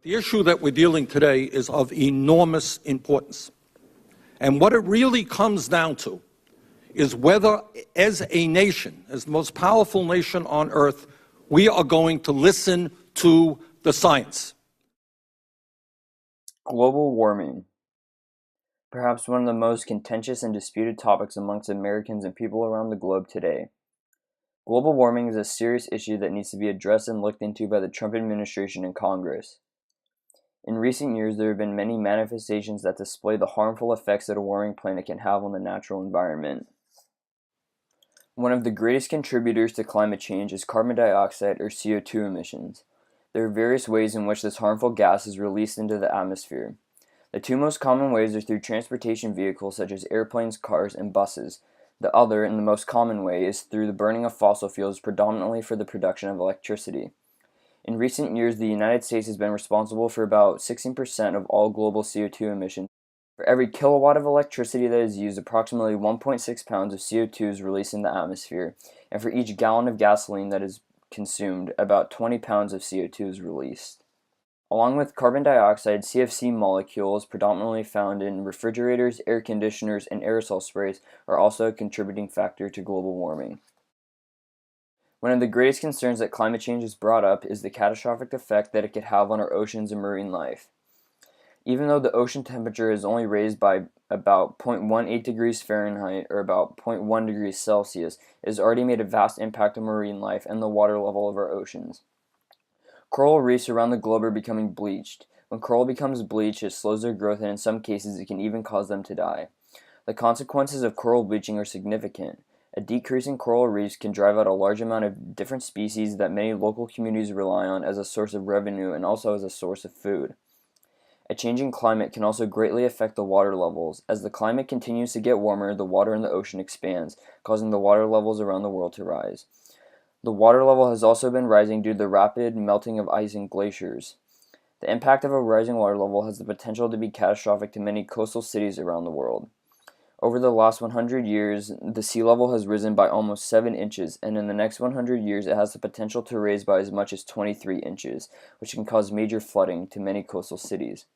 The issue that we're dealing today is of enormous importance. And what it really comes down to is whether, as a nation, as the most powerful nation on earth, we are going to listen to the science. Global warming. Perhaps one of the most contentious and disputed topics amongst Americans and people around the globe today. Global warming is a serious issue that needs to be addressed and looked into by the Trump administration and Congress. In recent years, there have been many manifestations that display the harmful effects that a warming planet can have on the natural environment. One of the greatest contributors to climate change is carbon dioxide or CO2 emissions. There are various ways in which this harmful gas is released into the atmosphere. The two most common ways are through transportation vehicles such as airplanes, cars, and buses. The other, and the most common way, is through the burning of fossil fuels, predominantly for the production of electricity. In recent years, the United States has been responsible for about 16% of all global CO2 emissions. For every kilowatt of electricity that is used, approximately 1.6 pounds of CO2 is released in the atmosphere, and for each gallon of gasoline that is consumed, about 20 pounds of CO2 is released. Along with carbon dioxide, CFC molecules, predominantly found in refrigerators, air conditioners, and aerosol sprays, are also a contributing factor to global warming. One of the greatest concerns that climate change has brought up is the catastrophic effect that it could have on our oceans and marine life. Even though the ocean temperature is only raised by about 0.18 degrees Fahrenheit or about 0.1 degrees Celsius, it has already made a vast impact on marine life and the water level of our oceans. Coral reefs around the globe are becoming bleached. When coral becomes bleached, it slows their growth, and in some cases it can even cause them to die. The consequences of coral bleaching are significant. A decrease in coral reefs can drive out a large amount of different species that many local communities rely on as a source of revenue and also as a source of food. A changing climate can also greatly affect the water levels. As the climate continues to get warmer, the water in the ocean expands, causing the water levels around the world to rise. The water level has also been rising due to the rapid melting of ice and glaciers. The impact of a rising water level has the potential to be catastrophic to many coastal cities around the world. Over the last 100 years, the sea level has risen by almost 7 inches, and in the next 100 years it has the potential to raise by as much as 23 inches, which can cause major flooding to many coastal cities.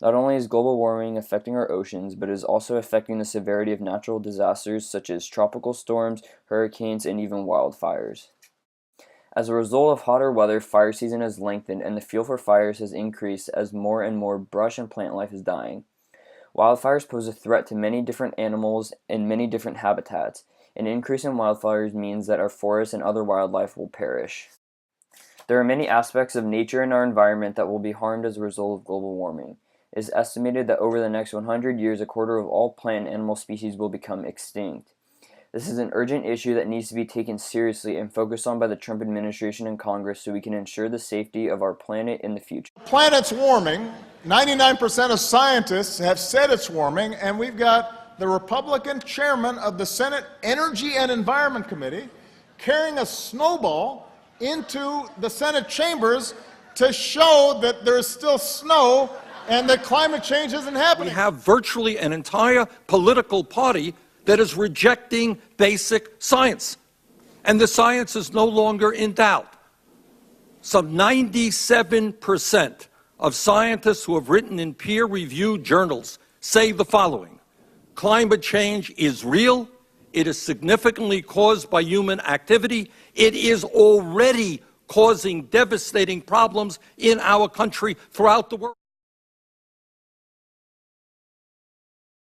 Not only is global warming affecting our oceans, but it is also affecting the severity of natural disasters such as tropical storms, hurricanes, and even wildfires. As a result of hotter weather, fire season has lengthened and the fuel for fires has increased as more and more brush and plant life is dying. Wildfires pose a threat to many different animals in many different habitats. An increase in wildfires means that our forests and other wildlife will perish. There are many aspects of nature and our environment that will be harmed as a result of global warming. It is estimated that over the next 100 years, a quarter of all plant and animal species will become extinct. This is an urgent issue that needs to be taken seriously and focused on by the Trump administration and Congress so we can ensure the safety of our planet in the future. The planet's warming. 99% of scientists have said it's warming, and we've got the Republican chairman of the Senate Energy and Environment Committee carrying a snowball into the Senate chambers to show that there's still snow and that climate change isn't happening. We have virtually an entire political party that is rejecting basic science. And the science is no longer in doubt. Some 97% of scientists who have written in peer-reviewed journals say the following: climate change is real, it is significantly caused by human activity, it is already causing devastating problems in our country throughout the world.